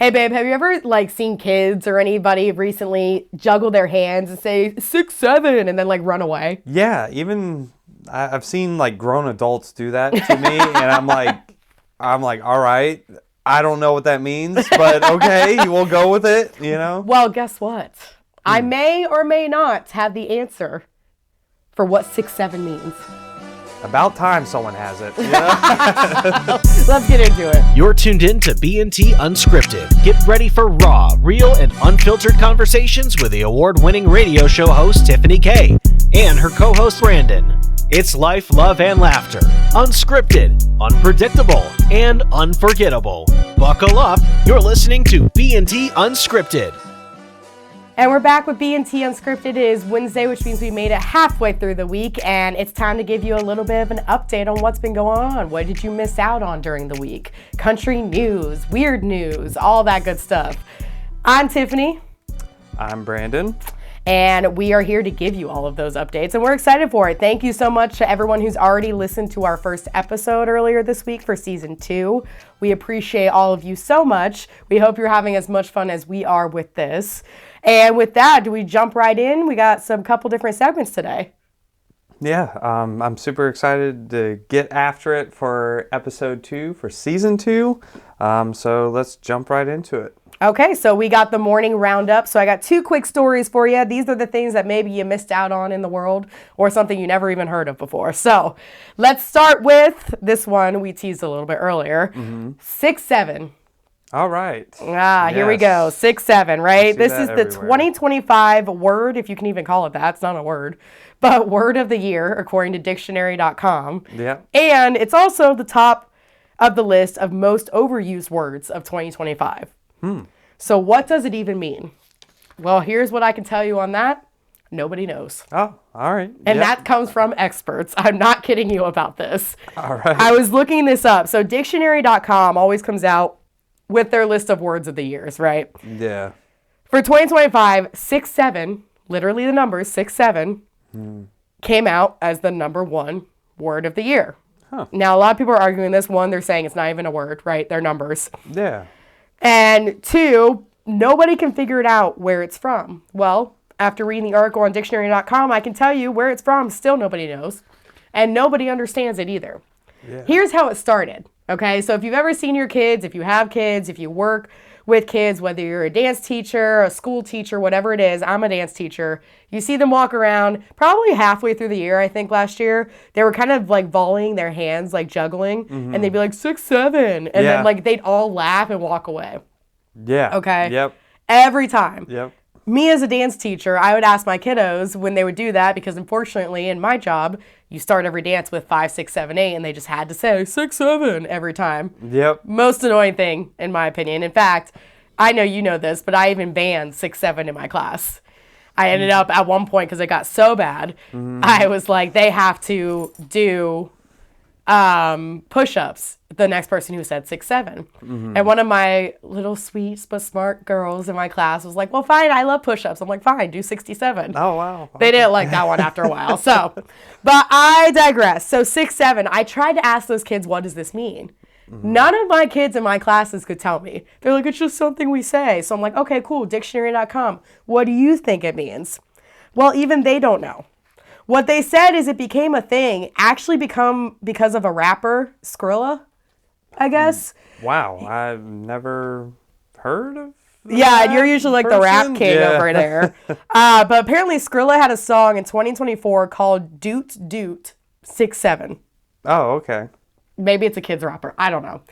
Hey, babe, have you ever, seen kids or anybody recently juggle their hands and say 6'7" and then, run away? Yeah, even I've seen like grown adults do that to me, and I'm like, all right, I don't know what that means, but okay, we'll go with it, you know? Well, guess what? I may or may not have the answer for what 6'7" means. About time someone has it, you know? Let's get into it. You're tuned in to B&T Unscripted. Get ready for raw, real, and unfiltered conversations with the award-winning radio show host Tiffany K and her co-host Brandon. It's life, love, and laughter. Unscripted, unpredictable, and unforgettable. Buckle up. You're listening to B&T Unscripted. And we're back with B&T Unscripted. It is Wednesday, which means we made it halfway through the week, and it's time to give you a little bit of an update on what's been going on. What did you miss out on during the week? Country news, weird news, all that good stuff. I'm Tiffany. I'm Brandon. And we are here to give you all of those updates, and we're excited for it. Thank you so much to everyone who's already listened to our first episode earlier this week for season 2. We appreciate all of you so much. We hope you're having as much fun as we are with this. And with that, do we jump right in? We got some couple different segments today. Yeah, I'm super excited to get after it for episode 2, for season 2. So let's jump right into it. Okay, so we got the morning roundup. So I got 2 quick stories for you. These are the things that maybe you missed out on in the world or something you never even heard of before. So let's start with this one we teased a little bit earlier. 6'7". All right. Here we go. 6'7", right? This is the everywhere. 2025 word, if you can even call it that. It's not a word. But word of the year, according to dictionary.com. Yeah. And it's also the top of the list of most overused words of 2025. So what does it even mean? Well, here's what I can tell you on that. Nobody knows. Oh, all right. And Yep. that comes from experts. I'm not kidding you about this. All right. I was looking this up. So dictionary.com always comes out with their list of words of the years, right? Yeah. For 2025, 6'7", literally the numbers 6'7", came out as the number 1 word of the year. Huh. Now, a lot of people are arguing this. 1, they're saying it's not even a word, right? They're numbers. Yeah. And 2, nobody can figure it out where it's from. Well, after reading the article on dictionary.com, I can tell you where it's from. Still nobody knows. And nobody understands it either. Yeah. Here's how it started. Okay, so if you've ever seen your kids, if you have kids, if you work with kids, whether you're a dance teacher, a school teacher, whatever it is, I'm a dance teacher, you see them walk around probably halfway through the year, I think last year, they were kind of volleying their hands, juggling, and they'd be like 6'7", and Yeah. then they'd all laugh and walk away. Yeah. Okay? Yep. Every time. Yep. Me as a dance teacher, I would ask my kiddos when they would do that, because unfortunately in my job, you start every dance with 5, 6, 7, 8, and they just had to say 6, 7 every time. Yep. Most annoying thing, in my opinion. In fact, I know you know this, but I even banned 6, 7 in my class. I ended up at one point, because it got so bad, I was like, they have to do push-ups, the next person who said 6, 7. And one of my little sweet but smart girls in my class was like, well, fine, I love push-ups. I'm like, fine, do 67. Oh, wow. They didn't like that one after a while. So, but I digress. So 6, 7, I tried to ask those kids, what does this mean? None of my kids in my classes could tell me. They're like, it's just something we say. So I'm like, okay, cool, dictionary.com. What do you think it means? Well, even they don't know. What they said is it became a thing, actually because of a rapper, Skrilla, I guess. Wow. I've never heard of Yeah, that you're usually the rap person? king Yeah. over there. But apparently Skrilla had a song in 2024 called Doot Doot 6, 7. Oh, okay. Maybe it's a kid's rapper. I don't know.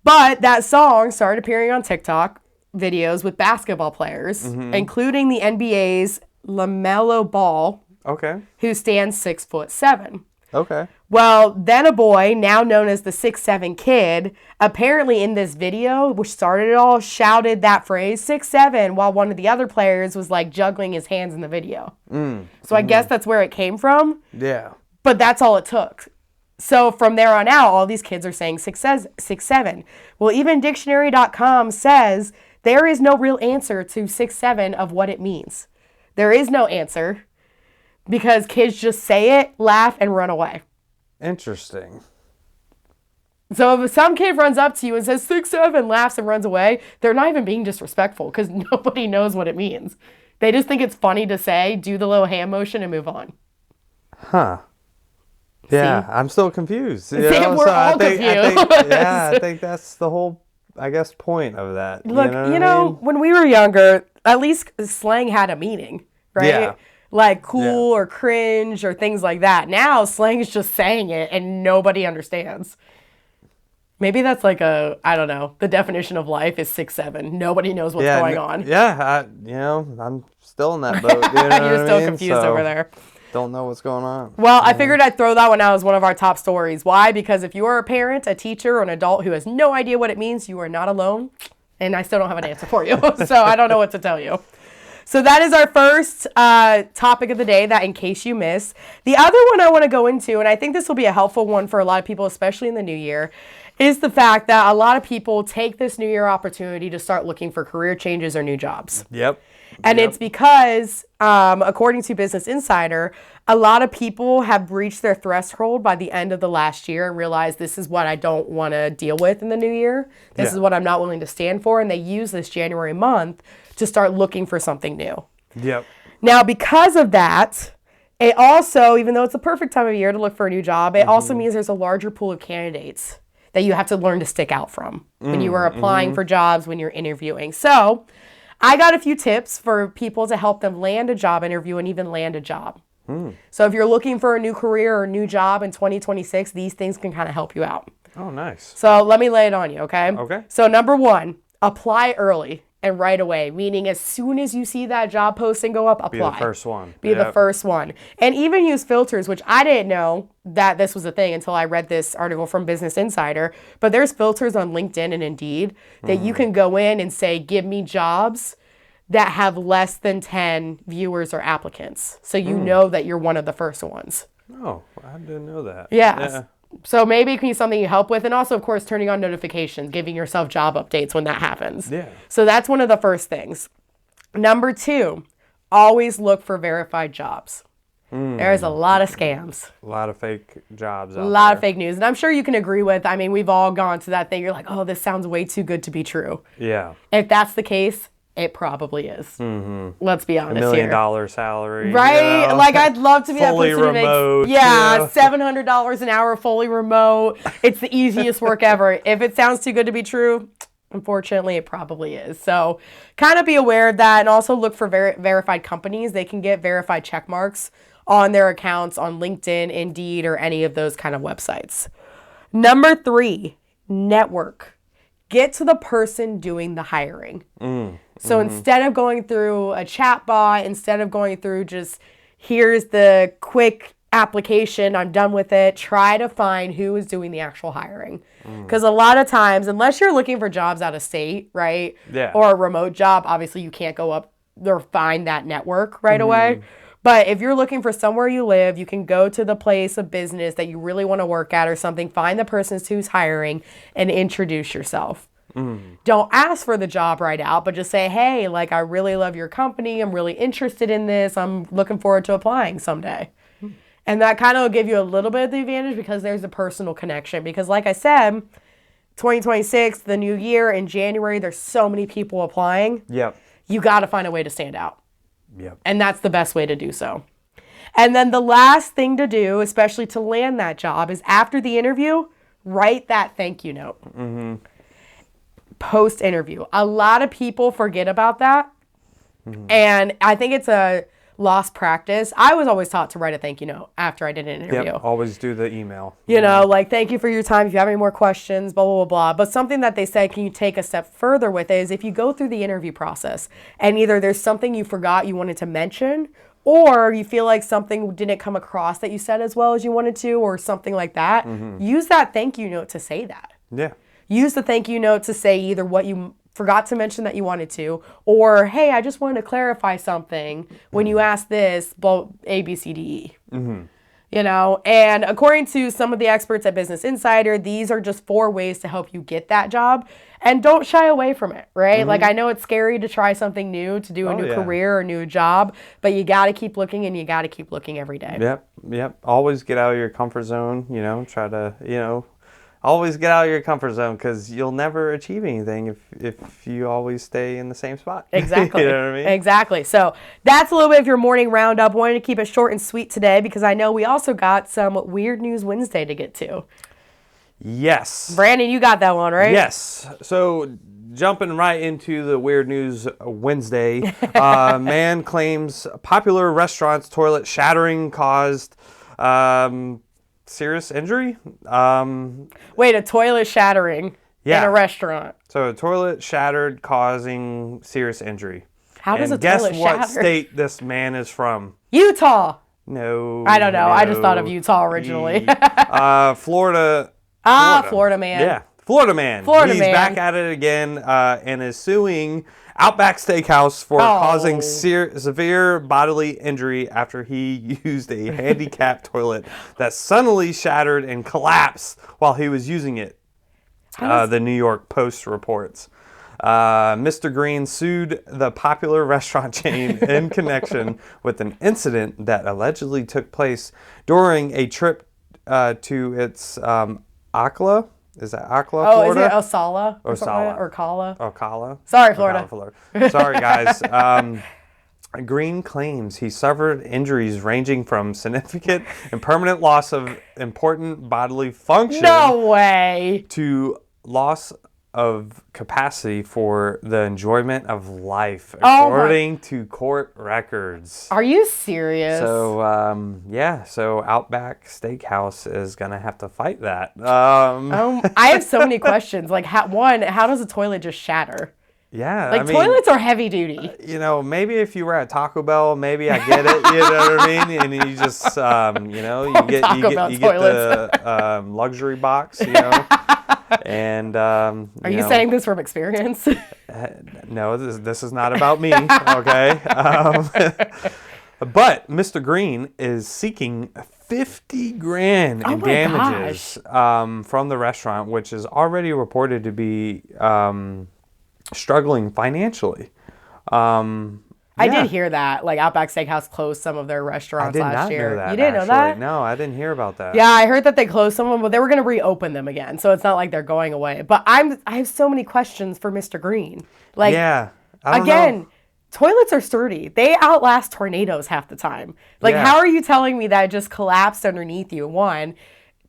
But that song started appearing on TikTok videos with basketball players, including the NBA's LaMelo Ball, Okay. who stands 6'7". Okay. Well, then a boy, now known as the 6'7" kid, apparently in this video, which started it all, shouted that phrase, 6'7", while one of the other players was juggling his hands in the video. So I guess that's where it came from, Yeah. but that's all it took. So from there on out, all these kids are saying 6, 7. Well, even dictionary.com says there is no real answer to 6, 7 of what it means. There is no answer. Because kids just say it, laugh, and run away. Interesting. So if some kid runs up to you and says 6'7", laughs and runs away, they're not even being disrespectful because nobody knows what it means. They just think it's funny to say, do the little hand motion and move on. Huh. Yeah, See? I'm still confused. You See, know? we're all confused. I think that's the whole, I guess, point of that. Look, you know, what I mean? when we were younger, at least slang had a meaning, right? Yeah. Like cool or cringe or things like that. Now slang is just saying it and nobody understands. Maybe that's like I don't know, the definition of life is 6'7". Nobody knows what's going on. Yeah, I'm still in that boat. You know You're what still I mean? confused So, over there. Don't know what's going on. Well, I figured I'd throw that one out as one of our top stories. Why? Because if you are a parent, a teacher, or an adult who has no idea what it means, you are not alone. And I still don't have an answer for you. So I don't know what to tell you. So that is our first topic of the day, that in case you missed. The other one I want to go into, and I think this will be a helpful one for a lot of people, especially in the new year, is the fact that a lot of people take this new year opportunity to start looking for career changes or new jobs. Yep. And it's because, according to Business Insider, a lot of people have reached their threshold by the end of the last year and realized this is what I don't want to deal with in the new year. This is what I'm not willing to stand for. And they use this January month to start looking for something new. Yep. Now, because of that, it also, even though it's the perfect time of year to look for a new job, it also means there's a larger pool of candidates that you have to learn to stick out from when you are applying for jobs, when you're interviewing. So I got a few tips for people to help them land a job interview and even land a job. So if you're looking for a new career or a new job in 2026, these things can kind of help you out. Oh, nice. So let me lay it on you, okay? Okay. So number one, apply early and right away, meaning as soon as you see that job posting go up, apply. Be the first one. Be the first one. And even use filters, which I didn't know that this was a thing until I read this article from Business Insider. But there's filters on LinkedIn and Indeed that you can go in and say, give me jobs that have less than 10 viewers or applicants. So you know that you're one of the first ones. Oh, I didn't know that. Yeah. So maybe it can be something you help with. And also, of course, turning on notifications, giving yourself job updates when that happens. Yeah. So that's one of the first things. Number two, always look for verified jobs. There's a lot of scams. A lot of fake jobs out there. A lot of fake news. And I'm sure you can agree with, I mean, we've all gone to that thing. You're like, oh, this sounds way too good to be true. Yeah. If that's the case, it probably is. Let's be honest $1 here. million salary. Right? You know? Like, I'd love to be that Fully person who remote, makes, yeah, you know? $700 an hour, fully remote. It's the easiest work ever. If it sounds too good to be true, unfortunately, it probably is. So kind of be aware of that, and also look for verified companies. They can get verified check marks on their accounts on LinkedIn, Indeed, or any of those kind of websites. Number three, network. Get to the person doing the hiring. So instead of going through a chat bot, instead of going through just, here's the quick application, I'm done with it, try to find who is doing the actual hiring. Because a lot of times, unless you're looking for jobs out of state, right? Yeah. Or a remote job, obviously you can't go up or find that network right away. But if you're looking for somewhere you live, you can go to the place of business that you really want to work at or something, find the person who's hiring, and introduce yourself. Don't ask for the job right out, but just say, hey, like, I really love your company. I'm really interested in this. I'm looking forward to applying someday. And that kind of will give you a little bit of the advantage because there's a personal connection. Because like I said, 2026, the new year, in January, there's so many people applying. Yep. You got to find a way to stand out. Yep. And that's the best way to do so. And then the last thing to do, especially to land that job, is after the interview, write that thank you note. Post-interview. A lot of people forget about that. And I think it's a lost practice. I was always taught to write a thank you note after I did an interview. Yep. Always do the email. You know, like, thank you for your time. If you have any more questions, blah, blah, blah, blah. But something that they said, can you take a step further with it, is if you go through the interview process and either there's something you forgot you wanted to mention, or you feel like something didn't come across that you said as well as you wanted to, or something like that, use that thank you note to say that. Yeah. Use the thank you note to say either what you forgot to mention that you wanted to, or, hey, I just wanted to clarify something when you asked this, A, B, C, D, E. You know, and according to some of the experts at Business Insider, these are just 4 ways to help you get that job. And don't shy away from it, right? Like, I know it's scary to try something new, to do a new career or new job, but you got to keep looking, and you got to keep looking every day. Yep. Always get out of your comfort zone, you know, try to, you know, always get out of your comfort zone because you'll never achieve anything if you always stay in the same spot. Exactly. You know what I mean? Exactly. So that's a little bit of your morning roundup. Wanted to keep it short and sweet today because I know we also got some Weird News Wednesday to get to. Yes. Brandon, you got that one, right? Yes. So jumping right into the Weird News Wednesday, man claims popular restaurant's toilet shattering caused serious injury. Wait, a toilet shattering in a restaurant. So a toilet shattered, causing serious injury. How does and a guess toilet what shatter? state this man is from? Utah. No. I don't know. No. I just thought of Utah originally. Florida. Florida man. Yeah, Florida man. Florida He's man. back at it again and is suing Outback Steakhouse for causing severe bodily injury after he used a handicapped toilet that suddenly shattered and collapsed while he was using it. The New York Post reports. Mr. Green sued the popular restaurant chain in connection with an incident that allegedly took place during a trip to its Ocala. Is that Ocala, Oh, Florida? is it Osala? Osala. Or Kala? Ocala. Sorry, Florida. Sorry, guys. Green claims he suffered injuries ranging from significant and permanent loss of important bodily function No way. to loss of capacity for the enjoyment of life, Oh according to court records. Are you serious? So, so Outback Steakhouse is going to have to fight that. I have so many questions. Like, how does a toilet just shatter? Yeah. Like, I mean, toilets are heavy duty. you know, maybe if you were at Taco Bell, maybe I get it. You know what I mean? And you just, you get the luxury box, you know. And are you saying this from experience? No, this is not about me. Okay. But Mr. Green is seeking $50,000 in damages from the restaurant, which is already reported to be struggling financially. I did hear that. Like, Outback Steakhouse closed some of their restaurants last year. Know that, you didn't know that? No, I didn't hear about that. Yeah, I heard that they closed some of them, but they were going to reopen them again. So it's not like they're going away. But I have so many questions for Mr. Green. Like, yeah, I don't know. Toilets are sturdy. They outlast tornadoes half the time. Like, how are you telling me that it just collapsed underneath you? One.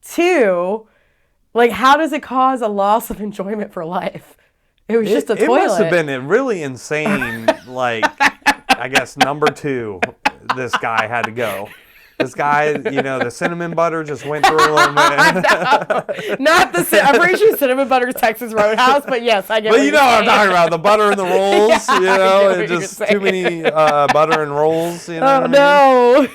Two, like, how does it cause a loss of enjoyment for life? It was just a toilet. It must have been a really insane, like, I guess, number 2, this guy had to go. This guy, the cinnamon butter just went through him. Not I'm pretty sure cinnamon butter is Texas Roadhouse, but yes, I get But what you know what I'm talking about, the butter and the rolls, what you're just saying. too many butter and rolls, you know Oh, what I mean? no.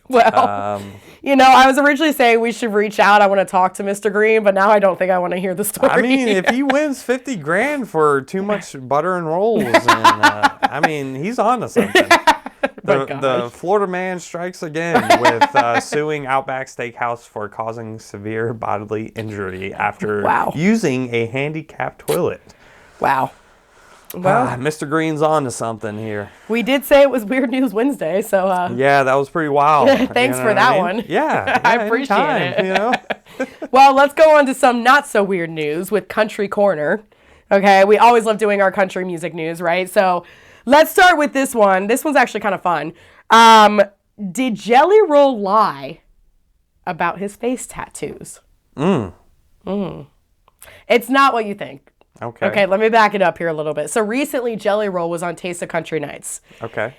Well, I was originally saying we should reach out. I want to talk to Mr. Green, but now I don't think I want to hear the story. I mean, if he wins $50,000 for too much butter and rolls, and he's on to something. The Florida man strikes again with suing Outback Steakhouse for causing severe bodily injury after using a handicapped toilet. Wow. Well, Mr. Green's on to something here. We did say it was Weird News Wednesday, so yeah, that was pretty wild. Thanks for that one. Yeah, I appreciate it. Well, let's go on to some not so weird news with Country Corner. Okay, we always love doing our country music news, right? So let's start with this one. This one's actually kind of fun. Did Jelly Roll lie about his face tattoos? It's not what you think. Okay, let me back it up here a little bit. So recently, Jelly Roll was on Taste of Country Nights. Okay.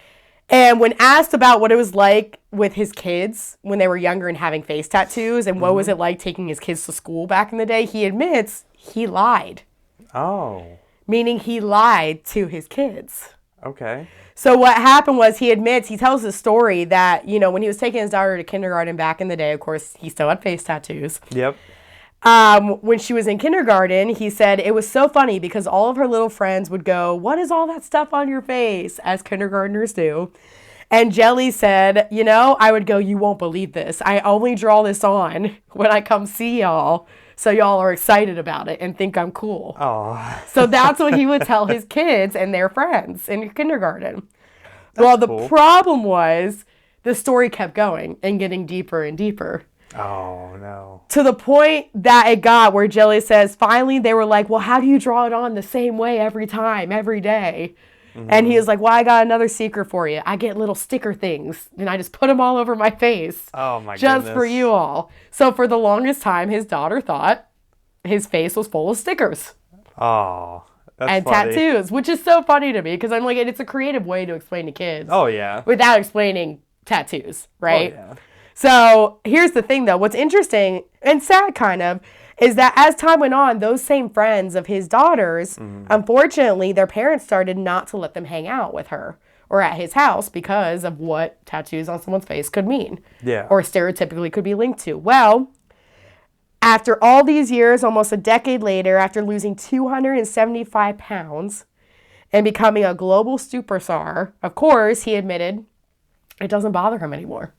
And when asked about what it was like with his kids when they were younger and having face tattoos and what was it like taking his kids to school back in the day, he admits he lied. Oh. Meaning he lied to his kids. Okay. So what happened was he tells the story that, when he was taking his daughter to kindergarten back in the day, of course, he still had face tattoos. Yep. When she was in kindergarten, he said it was so funny because all of her little friends would go, "What is all that stuff on your face?" as kindergartners do. And Jelly said, I would go, "You won't believe this. I only draw this on when I come see y'all. So y'all are excited about it and think I'm cool." Oh. So that's what he would tell his kids and their friends in kindergarten. Well, the problem was the story kept going and getting deeper and deeper. Oh, no. To the point that it got where Jelly says, finally, they were like, well, how do you draw it on the same way every time, every day? And he was like, well, I got another secret for you. I get little sticker things, and I just put them all over my face. Oh, my just goodness. for you all. So for the longest time, his daughter thought his face was full of stickers. Oh, that's and funny. tattoos, which is so funny to me because I'm like, it's a creative way to explain to kids. Oh, yeah. Without explaining tattoos, right? Oh, yeah. So here's the thing, though. What's interesting and sad, kind of, is that as time went on, those same friends of his daughters, unfortunately, their parents started not to let them hang out with her or at his house because of what tattoos on someone's face could mean. Yeah. Or stereotypically could be linked to. Well, after all these years, almost a decade later, after losing 275 pounds and becoming a global superstar, of course, he admitted it doesn't bother him anymore.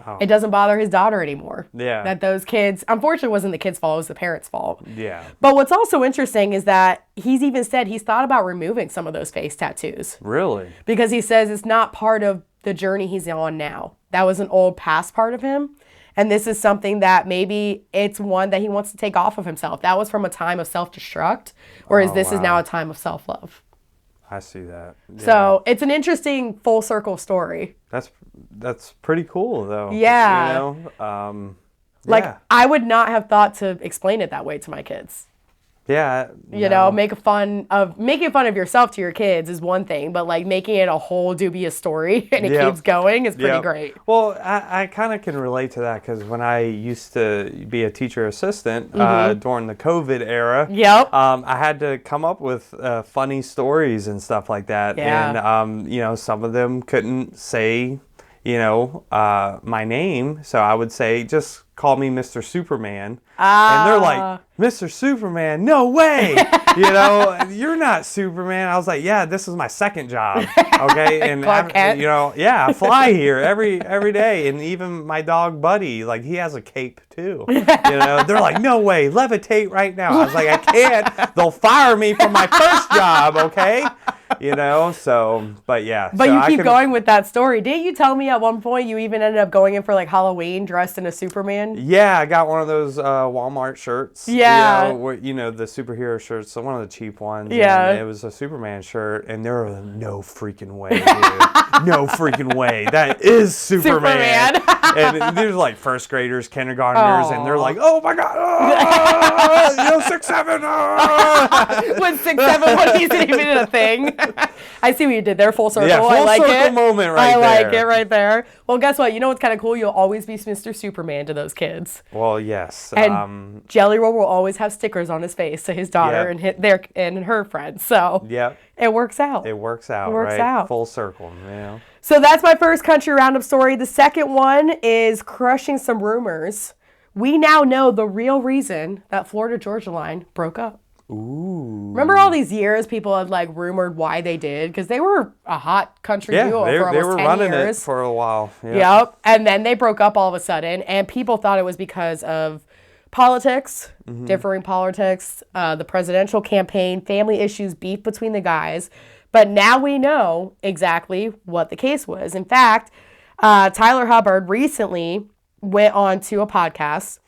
Oh. It doesn't bother his daughter anymore. Yeah. That those kids, unfortunately, it wasn't the kids' fault, it was the parents' fault. Yeah. But what's also interesting is that he's even said he's thought about removing some of those face tattoos Really? because he says it's not part of the journey he's on now. That was an old past part of him. And this is something that maybe it's one that he wants to take off of himself. That was from a time of self-destruct, whereas this is now a time of self-love. I see that. Yeah. So it's an interesting full circle story. That's pretty cool, though. Yeah. You know? Like, yeah. I would not have thought to explain it that way to my kids. Yeah. You know, making fun of yourself to your kids is one thing, but like making it a whole dubious story and it Yep. keeps going is pretty Yep. great. Well, I kind of can relate to that because when I used to be a teacher assistant during the COVID era, Yep. I had to come up with funny stories and stuff like that. Yeah. And, you know, some of them couldn't say, you know, my name. So I would say, just call me Mr. Superman. And they're like, Mr. Superman, no way. You know, you're not Superman. I was like, yeah, this is my second job. Okay. And Clark Kent. you know, yeah, I fly here every day. And even my dog Buddy, like he has a cape too. You know, they're like, no way, levitate right now. I was like, I can't. They'll fire me from my first job. Okay. You know, so, but yeah. But so you I keep can- going with that story. Didn't you tell me at one point you even ended up going in for like Halloween dressed in a Superman? Yeah, I got one of those Walmart shirts. Yeah. You know, where, you know, the superhero shirts, so one of the cheap ones. Yeah. And it was a Superman shirt, and there was no freaking way, dude. No freaking way. That is Superman. And there's like first graders, kindergartners, and they're like, oh my God, you know, 6'7". When 6'7" when he's even in a thing. I see what you did there, full circle. Yeah, full I like circle it. moment right I like there. it right there. Well, guess what? You know what's kind of cool? You'll always be Mr. Superman to those kids. Well, yes. And Jelly Roll will always have stickers on his face to his daughter Yep. and her friends. So Yep. it works out. It works out, It works right? out. Full circle, you know. So that's my first country roundup story. The second one is crushing some rumors. We now know the real reason that Florida Georgia Line broke up. Ooh. Remember all these years people had like rumored why they did? Because they were a hot country Yeah, duo they for almost were 10 running years. it for a while. Yeah. Yep. And then they broke up all of a sudden, and people thought it was because of politics, differing politics, the presidential campaign, family issues, beef between the guys. But now we know exactly what the case was. In fact, Tyler Hubbard recently went on to a podcast,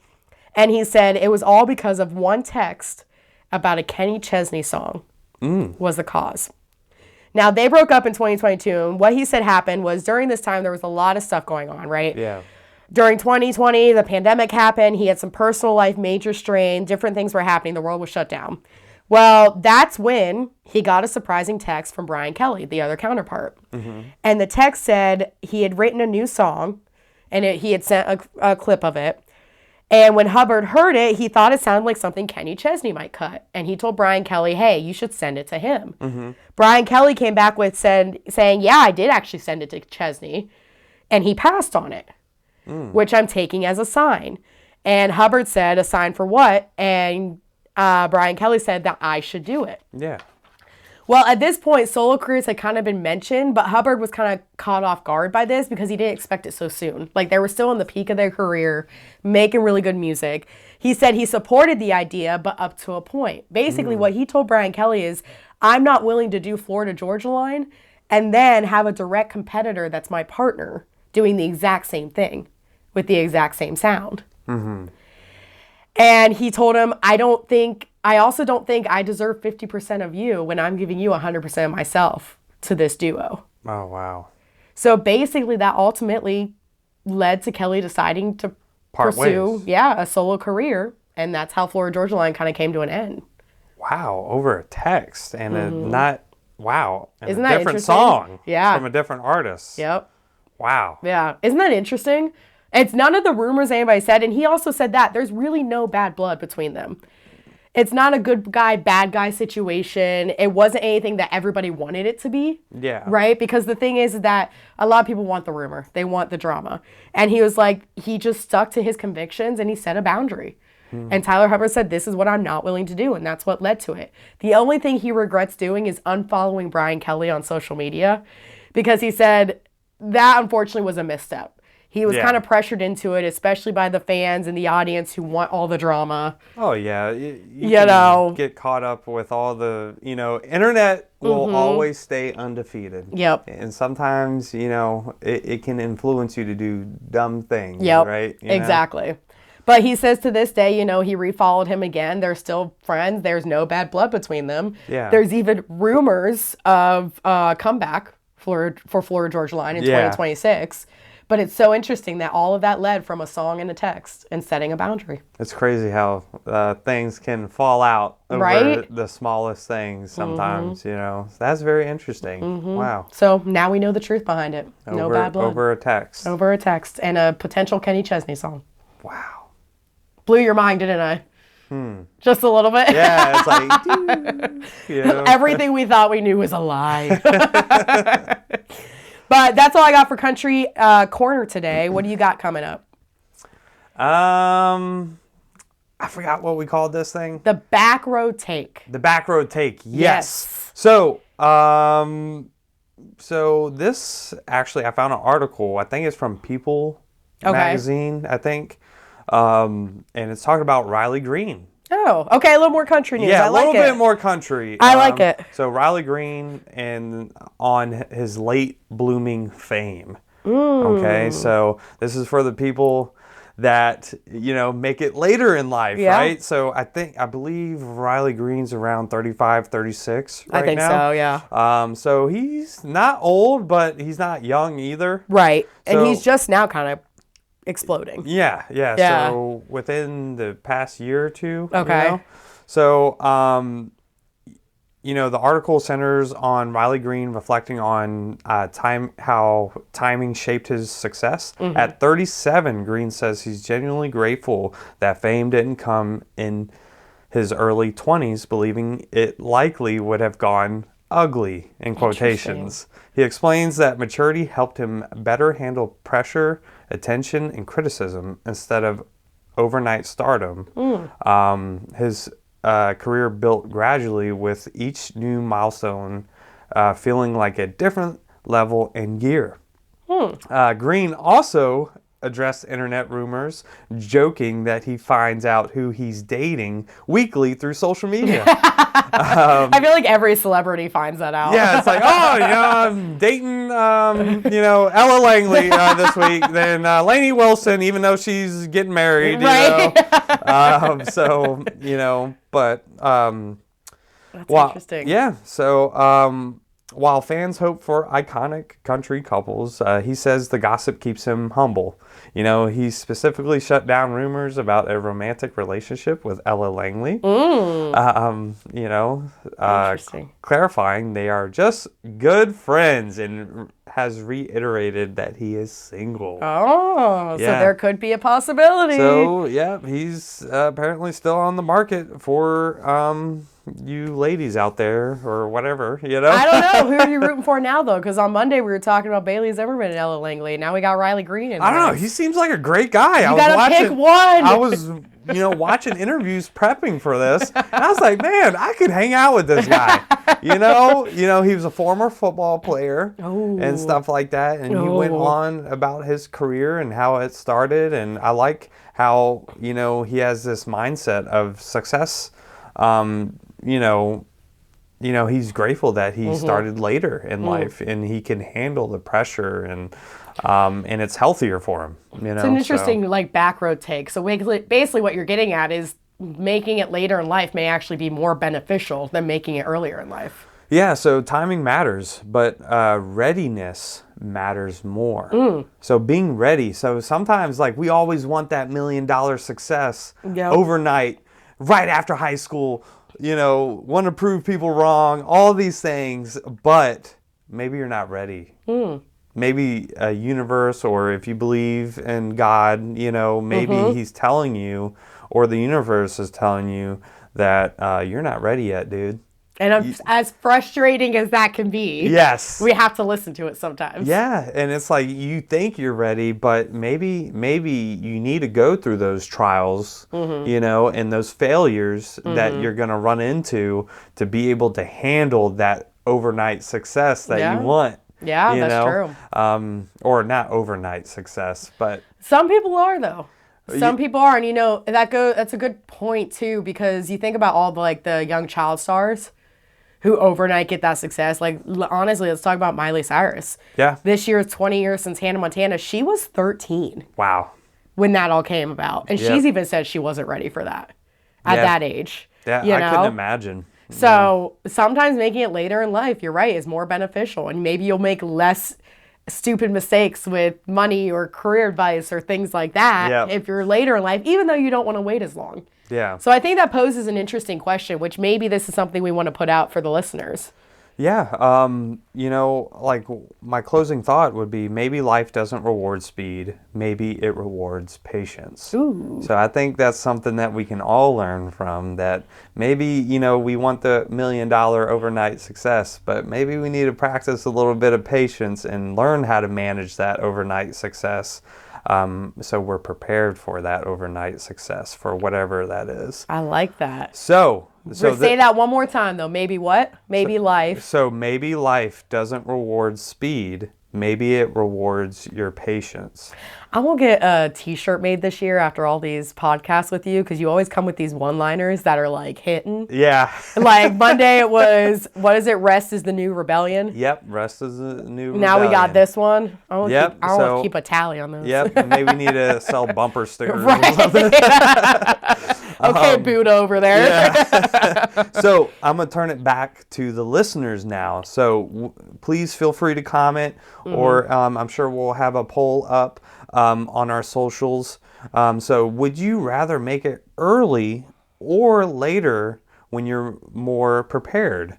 and he said it was all because of one text about a Kenny Chesney song was the cause. Now, they broke up in 2022, and what he said happened was during this time, there was a lot of stuff going on, right? Yeah. During 2020, the pandemic happened. He had some personal life, major strain, different things were happening. The world was shut down. Well, that's when he got a surprising text from Brian Kelly, the other counterpart. And the text said he had written a new song, and he had sent a clip of it. And when Hubbard heard it, he thought it sounded like something Kenny Chesney might cut. And he told Brian Kelly, hey, you should send it to him. Brian Kelly came back with saying, yeah, I did actually send it to Chesney. And he passed on it, which I'm taking as a sign. And Hubbard said, a sign for what? And Brian Kelly said that I should do it. Yeah. Well, at this point, solo careers had kind of been mentioned, but Hubbard was kind of caught off guard by this because he didn't expect it so soon. Like, they were still in the peak of their career, making really good music. He said he supported the idea, but up to a point. Basically, what he told Brian Kelly is, I'm not willing to do Florida Georgia Line and then have a direct competitor that's my partner doing the exact same thing with the exact same sound. And he told him, I also don't think I deserve 50% of you when I'm giving you 100% of myself to this duo. Oh, wow. So basically that ultimately led to Kelly deciding to Part pursue, ways. a solo career. And that's how Florida Georgia Line kind of came to an end. Wow, over a text and and Isn't a that different interesting? song Yeah. from a different artist. Yep. Wow. Yeah. Isn't that interesting? It's none of the rumors anybody said. And he also said that there's really no bad blood between them. It's not a good guy, bad guy situation. It wasn't anything that everybody wanted it to be. Yeah. Right? Because the thing is that a lot of people want the rumor. They want the drama. And he was like, he just stuck to his convictions and he set a boundary. And Tyler Hubbard said, this is what I'm not willing to do. And that's what led to it. The only thing he regrets doing is unfollowing Brian Kelly on social media because he said that unfortunately was a misstep. He was kind of pressured into it, especially by the fans and the audience who want all the drama. Oh, yeah. You know. get caught up with all the, internet will always stay undefeated. Yep. And sometimes, it can influence you to do dumb things, Yep. right? Exactly. But he says to this day, he refollowed him again. They're still friends. There's no bad blood between them. Yeah. There's even rumors of comeback for Florida Georgia Line in 2026. But it's so interesting that all of that led from a song and a text and setting a boundary. It's crazy how things can fall out over Right? the smallest things sometimes, So that's very interesting. Wow. So now we know the truth behind it. No bad blood. Over a text. Over a text and a potential Kenny Chesney song. Wow. Blew your mind, didn't I? Just a little bit. Yeah, it's like, Everything we thought we knew was a lie. But that's all I got for Country Corner today. What do you got coming up? I forgot what we called this thing. The Back Road Take. The Back Road Take. Yes. So, so this actually, I found an article. I think it's from People magazine. I think. And it's talking about Riley Green. Oh, okay. A little more country news. Yeah, I like a little it. bit more country. I like it. So Riley Green and on his late blooming fame. Okay, so this is for the people that make it later in life, right? So I believe Riley Green's around 35, 36 right now. I think so, yeah. So he's not old, but he's not young either. Right, and So- he's just now kind of exploding. Yeah. Yeah. So within the past year or two. Okay. So, the article centers on Riley Green reflecting on how timing shaped his success. At 37, Green says he's genuinely grateful that fame didn't come in his early 20s, believing it likely would have gone ugly, in quotations. He explains that maturity helped him better handle pressure, attention, and criticism instead of overnight stardom. His career built gradually with each new milestone feeling like a different level and gear. Green also addressed internet rumors, joking that he finds out who he's dating weekly through social media. I feel like every celebrity finds that out. Yeah, it's like, I'm dating, Ella Langley this week. Then Lainey Wilson, even though she's getting married, Right. But That's interesting. Yeah, so while fans hope for iconic country couples, he says the gossip keeps him humble. He specifically shut down rumors about a romantic relationship with Ella Langley. Interesting. Clarifying they are just good friends, and has reiterated that he is single. Oh, so Yeah. there could be a possibility. So, yeah, he's apparently still on the market for you ladies out there or whatever, I don't know. Who are you rooting for now, though? Because on Monday we were talking about Bailey Zimmerman and Ella Langley. Now we got Riley Green in I don't there. know. He seems like a great guy. You gotta pick one. I was, watching interviews prepping for this, and I was like, man, I could hang out with this guy. He was a former football player and stuff like that, and he went on about his career and how it started, and I like how he has this mindset of success. he's grateful that he started later in life and he can handle the pressure and it's healthier for him. It's an interesting back road take. So basically what you're getting at is making it later in life may actually be more beneficial than making it earlier in life. Yeah, so timing matters, but readiness matters more. So being ready. So sometimes we always want that $1 million success overnight, right after high school, want to prove people wrong, all these things, but maybe you're not ready. Maybe a universe, or if you believe in God, maybe he's telling you, or the universe is telling you that you're not ready yet, dude. And as frustrating as that can be, yes, we have to listen to it sometimes. Yeah, and it's you think you're ready, but maybe you need to go through those trials, and those failures that you're going to run into to be able to handle that overnight success that you want. Yeah, that's true. Or not overnight success, but some people are though. Some people are, and that's a good point too, because you think about all the young child stars who overnight get that success. Honestly, let's talk about Miley Cyrus. Yeah. This year is 20 years since Hannah Montana. She was 13. Wow. When that all came about. And she's even said she wasn't ready for that at that age. Yeah, I couldn't imagine. So sometimes making it later in life, you're right, is more beneficial. And maybe you'll make less stupid mistakes with money or career advice or things like that if you're later in life, even though you don't want to wait as long. Yeah. So I think that poses an interesting question, which maybe this is something we want to put out for the listeners. Yeah. My closing thought would be maybe life doesn't reward speed. Maybe it rewards patience. Ooh. So I think that's something that we can all learn from, that maybe, we want the $1 million overnight success, but maybe we need to practice a little bit of patience and learn how to manage that overnight success. So we're prepared for that overnight success, for whatever that is. I like that. So say that one more time, though. Maybe what? Maybe life. So maybe life doesn't reward speed. Maybe it rewards your patience. I'm going to get a t-shirt made this year after all these podcasts with you, because you always come with these one-liners that are hitting. Yeah. Monday it was, what is it? Rest is the new rebellion. Yep. Rest is the new rebellion. Now we got this one. I want Yep. to keep a tally on those. Yep. Maybe we need to sell bumper stickers. Okay, Buddha over there. Yeah. So I'm going to turn it back to the listeners now. So please feel free to comment, or I'm sure we'll have a poll up on our socials. So would you rather make it early or later when you're more prepared?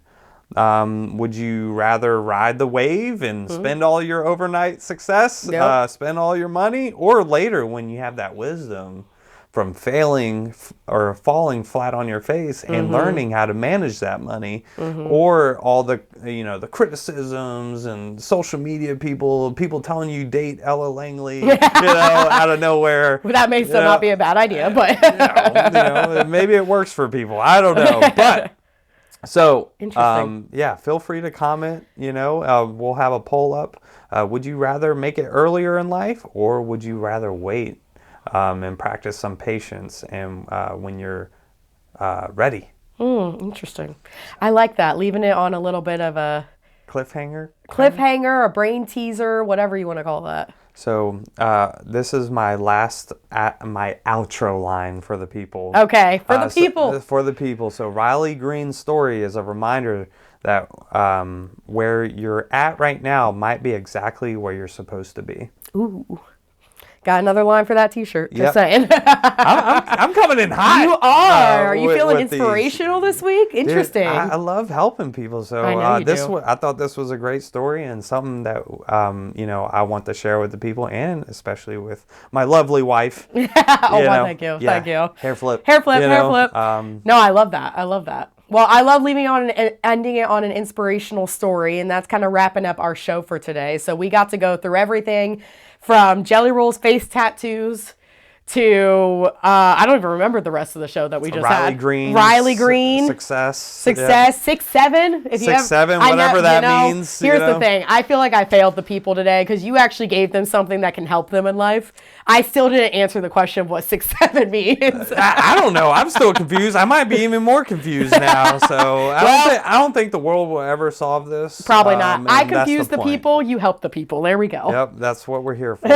Would you rather ride the wave and spend all your overnight success, spend all your money, or later when you have that wisdom from failing or falling flat on your face and learning how to manage that money, or all the the criticisms and social media people telling you date Ella Langley out of nowhere. Well, that may still not be a bad idea, but maybe it works for people. I don't know, but. So, feel free to comment. We'll have a poll up. Would you rather make it earlier in life, or would you rather wait and practice some patience and when you're ready? Interesting. I like that. Leaving it on a little bit of a cliffhanger, a brain teaser, whatever you want to call that. So this is my my outro line for the people. Okay, for the people. For the people. So Riley Green's story is a reminder that where you're at right now might be exactly where you're supposed to be. Ooh. Got another line for that t-shirt. Just saying. I'm coming in hot. You are. Are you feeling inspirational this week? Interesting. Dude, I love helping people. So I know you do. I thought this was a great story and something that I want to share with the people, and especially with my lovely wife. Thank you. Yeah. Thank you. Hair flip. Hair flip. No, I love that. I love that. Well, I love ending it on an inspirational story, and that's kind of wrapping up our show for today. So we got to go through everything from Jelly Roll's face tattoos to I don't even remember the rest of the show that we just Riley had. Green. Riley Green. Success. Yeah. 6'7". If 6'7", whatever that means. Here's the thing. I feel like I failed the people today because you actually gave them something that can help them in life. I still didn't answer the question of what 6'7" means. I don't know. I'm still confused. I might be even more confused now. So I don't think the world will ever solve this. Probably not. I confuse the people. You help the people. There we go. Yep, that's what we're here for.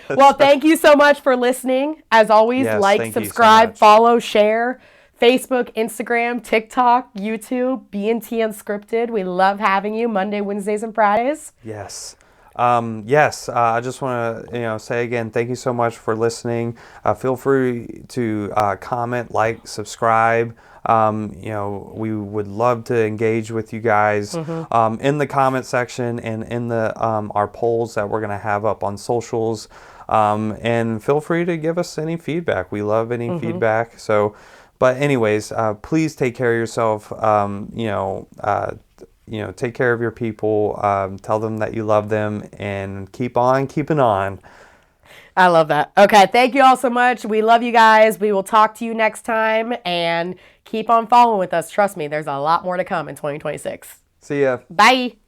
Well, thank you so much for listening. As always, like, subscribe, follow, share. Facebook, Instagram, TikTok, YouTube, B&T Unscripted. We love having you Monday, Wednesdays, and Fridays. Yes. I just want to say again, thank you so much for listening. Feel free to comment, like, subscribe. We would love to engage with you guys in the comment section and in the our polls that we're going to have up on socials. And feel free to give us any feedback. We love any feedback. So, but anyways, please take care of yourself. Take care of your people. Tell them that you love them, and keep on keeping on. I love that. Okay, thank you all so much. We love you guys. We will talk to you next time, and keep on following with us. Trust me, there's a lot more to come in 2026. See ya. Bye.